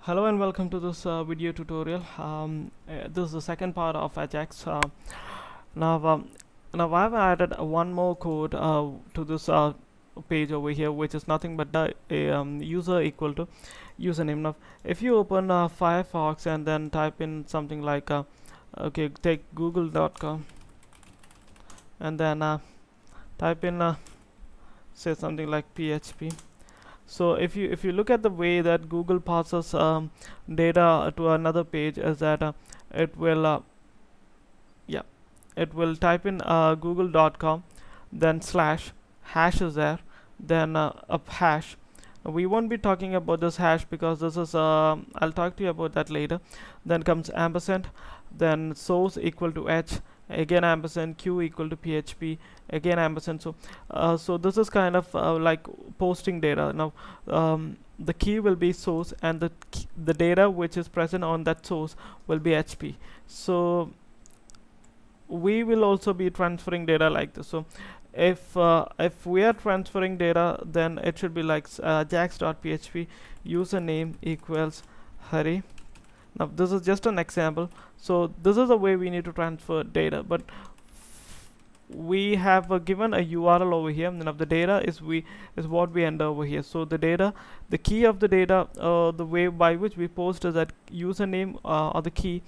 Hello and welcome to this video tutorial. This is the second part of Ajax. Now, now I've added one more code to this page over here, which is nothing but the user equal to username. Now, if you open Firefox and then type in something like okay, take google.com and then type in say something like PHP. So if you look at the way that Google passes data to another page, is that it will yeah it will type in google.com, then slash hash is there, then a hash. We won't be talking about this hash because this is I'll talk to you about that later. Then comes ampersand, then source equal to h, again ampersand, q equal to php, again ampersand. So this is kind of like posting data. Now the key will be source, and the data which is present on that source will be hp. So we will also be transferring data like this. So if we are transferring data, then it should be like ajax.php username equals Hari. Now this is just an example. So this is the way we need to transfer data, but we have given a URL over here, and of the data is what we enter over here. So the data, the key of the data, the way by which we post is that username or the key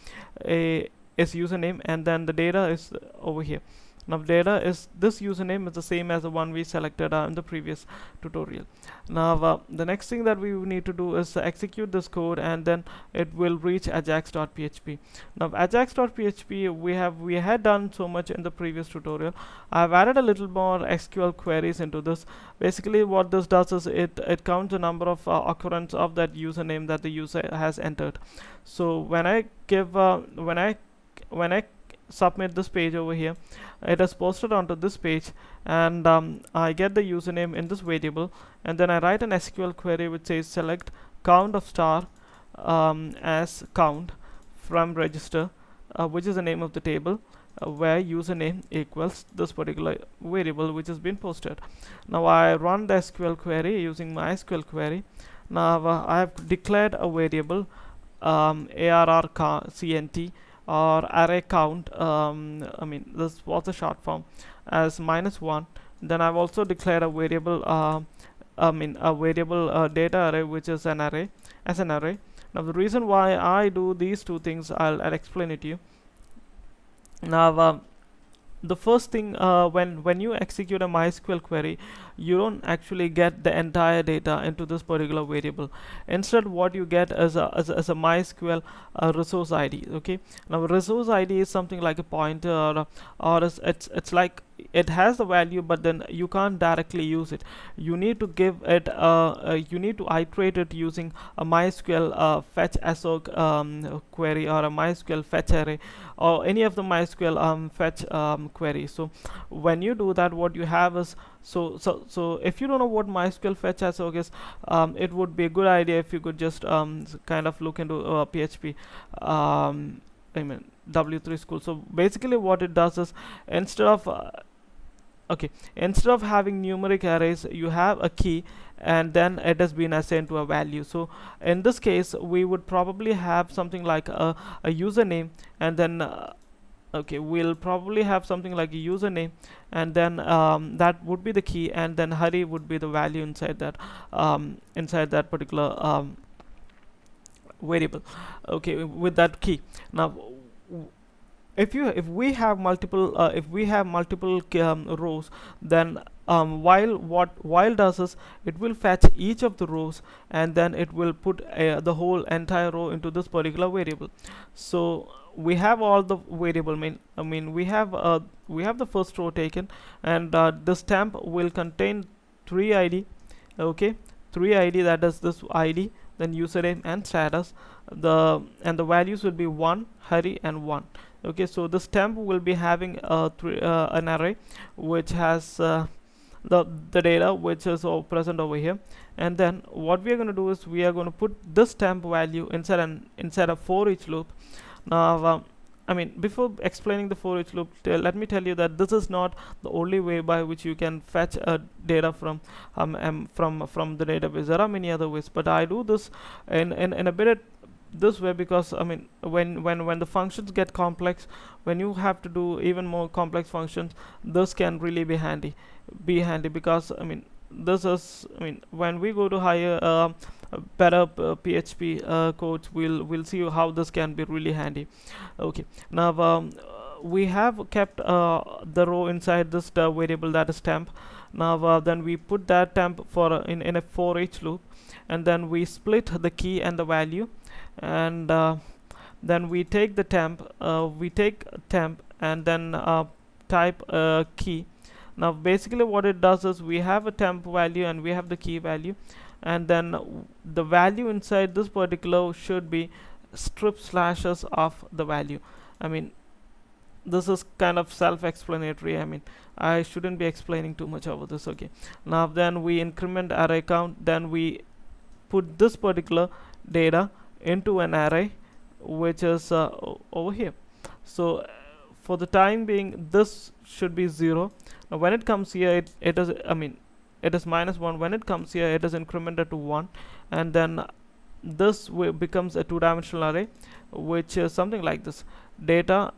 is username, and then the data is over here. Now data is this username is the same as the one we selected in the previous tutorial. Now the next thing that we need to do is execute this code, and then it will reach ajax.php. Now ajax.php, we had done so much in the previous tutorial. I've added a little more SQL queries into this. Basically what this does is it counts the number of occurrence of that username that the user has entered. So when I give when I submit this page over here, it is posted onto this page, and I get the username in this variable, and then I write an SQL query which says select count of star as count from register, which is the name of the table, where username equals this particular variable which has been posted. Now I run the SQL query using my SQL query. Now I have declared a variable arrcnt or array count, I mean this was the short form, as -1. Then I've also declared a variable data array, which is an array, as an array. Now the reason why I do these two things, I'll explain it to you. Now the first thing, when you execute a MySQL query, you don't actually get the entire data into this particular variable. Instead what you get is a MySQL resource ID. Okay, now resource ID is something like a pointer, or it's like it has the value, but then you can't directly use it. You need to give it you need to iterate it using a MySQL fetch assoc query, or a MySQL fetch array, or any of the MySQL fetch query. So when you do that, what you have is, so if you don't know what MySQL fetch assoc is, it would be a good idea if you could just kind of look into PHP I mean W3 school. So basically what it does is, instead of instead of having numeric arrays, you have a key, and then it has been assigned to a value. So in this case we would probably have something like a username, and then we'll probably have something like a username, and then that would be the key, and then Hari would be the value inside that particular variable, okay, with that key. Now if we have multiple rows, then while does is, it will fetch each of the rows, and then it will put the whole entire row into this particular variable. So we have all the variable, I mean we have the first row taken, and this temp will contain 3 ID. Okay, 3 ID, that is this ID, then username and status. The values will be 1, Hari, and 1. Okay, so this temp will be having an array which has the data which is present over here, and then what we are going to do is we are going to put this temp value inside a for each loop. Now I mean, before explaining the for each loop, let me tell you that this is not the only way by which you can fetch data from the database. There are many other ways, but I do this in a bit this way because I mean, when the functions get complex, when you have to do even more complex functions, this can really be handy because I mean, this is I mean, when we go to higher better PHP codes, we'll see how this can be really handy. Okay, now we have kept the row inside this variable, that is temp. Now then we put that temp for in a for each loop, and then we split the key and the value, and then we take the temp, and then type a key. Now basically what it does is we have a temp value and we have the key value, and then the value inside this particular should be strip slashes of the value. I mean, this is kind of self-explanatory. I mean, I shouldn't be explaining too much over this. Okay, now then we increment array count, then we put this particular data into an array which is over here. So for the time being, this should be 0. Now when it comes here, it is I mean, it is -1. When it comes here, it is incremented to 1, and then this becomes a two-dimensional array, which is something like this: data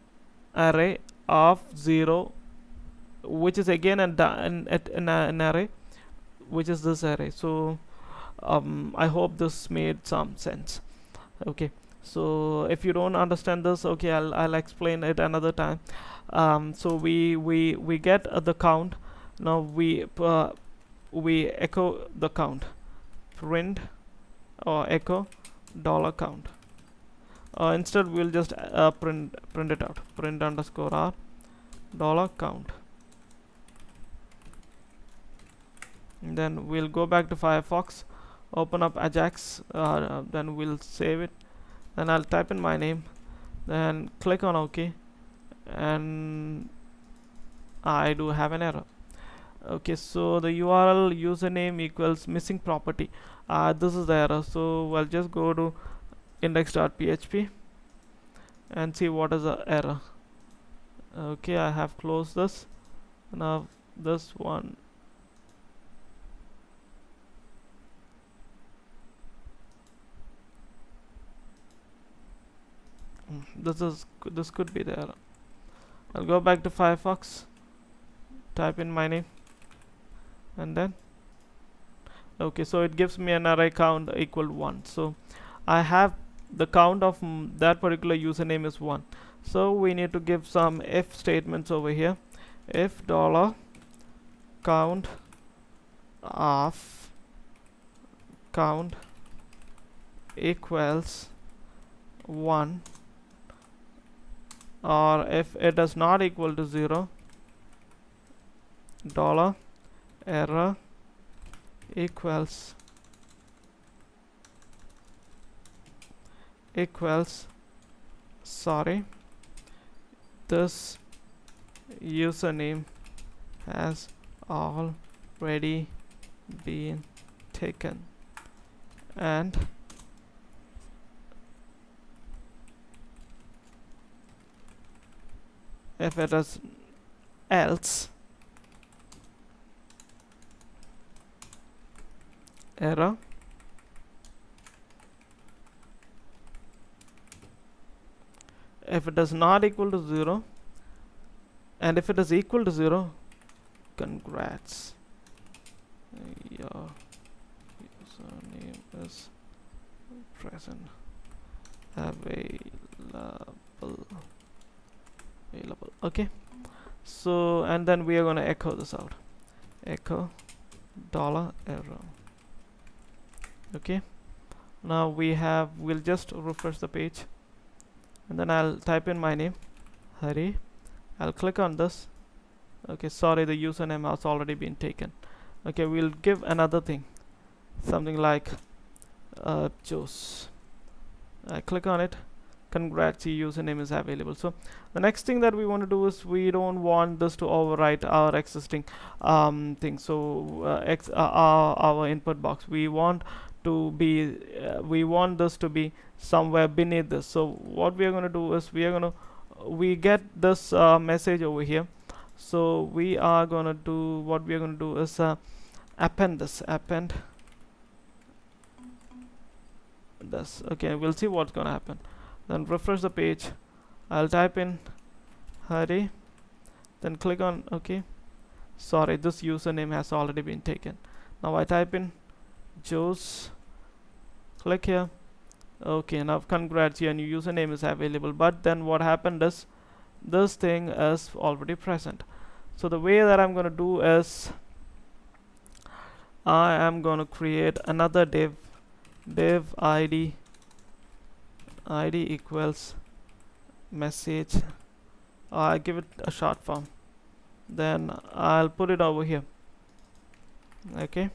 array of 0, which is again an array, which is this array. So I hope this made some sense. Okay, so if you don't understand this, okay, I'll explain it another time. So we get the count. Now we echo the count, print or echo $count. Instead we'll just print it out, print _r $count. And then we'll go back to Firefox, open up Ajax, then we'll save it, then I'll type in my name, then click on OK, and I do have an error. Okay, so the URL username equals missing property. This is the error, so I'll just go to index.php and see what is the error. Okay, I have closed this. Now this one, this could be the error. I'll go back to Firefox, type in my name, and then okay, so it gives me an array count equal 1. So I have the count of that particular username is 1. So we need to give some if statements over here. If $count of count equals 1, or if it is not equal to 0, $error equals sorry, this username has already been taken, and if it is else, error if it is not equal to 0, and if it is equal to 0, congrats, your username is present, available. Okay, so and then we are going to echo this out, echo $error. Okay, now we'll just refresh the page, and then I'll type in my name, Hari. I'll click on this. Okay, sorry, the username has already been taken. Okay, we'll give another thing, something like Jose. I click on it. Congrats, your username is available. So the next thing that we want to do is we don't want this to overwrite our existing thing. So our input box, we want to be we want this to be somewhere beneath this. So what we are going to do is we are going to we get this message over here. So we are gonna do, what we are gonna do is append this. Okay, we'll see what's gonna happen. Then refresh the page. I'll type in Hari, then click on OK. Sorry, this username has already been taken. Now I type in Joe's, click here. Okay, now congrats, your new username is available. But then what happened is this thing is already present. So the way that I'm going to do is I am going to create another div id equals message. I give it a short form, then I'll put it over here. Okay,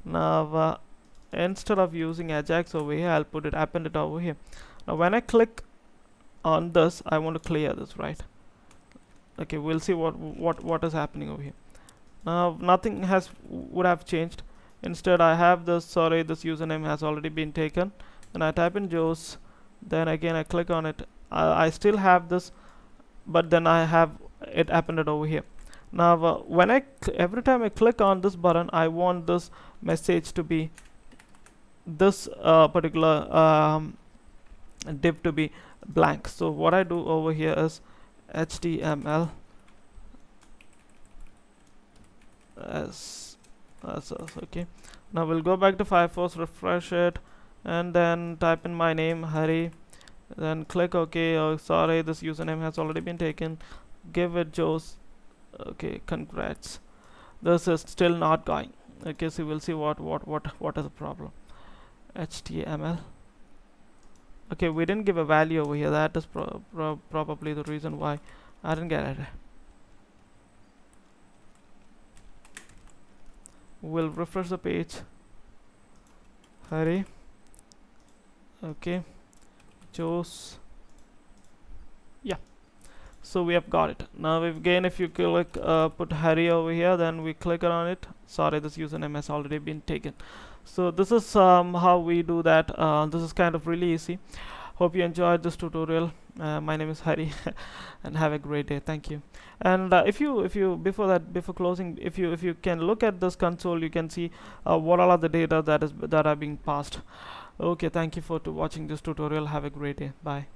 now instead of using Ajax over here, I'll put it, append it over here. Now when I click on this, I want to clear this, right? Okay, we'll see what is happening over here. Now nothing would have changed. Instead I have this, sorry, this username has already been taken. Then I type in Joe's, then again I click on it. I still have this, but then I have it appended over here. Now when every time I click on this button, I want this message to be this particular div to be blank. So what I do over here is HTML as okay. Now we'll go back to Firefox, refresh it, and then type in my name, Hari, then click OK. Oh, sorry, this username has already been taken. Give it Joe's. Okay, congrats. This is still not going. Okay, so we'll see what is the problem. HTML. Okay, we didn't give a value over here. That is probably the reason why I didn't get it. We'll refresh the page. Hurry. Okay, Joe's. Yeah, so we have got it. Now again, if you click put Harry over here, then we click on it. Sorry, this username has already been taken. So this is how we do that. This is kind of really easy. Hope you enjoyed this tutorial. My name is Hari and have a great day. Thank you. And if you before closing, if you can look at this console, you can see what all are the data that are being passed. Okay, thank you for watching this tutorial. Have a great day. Bye.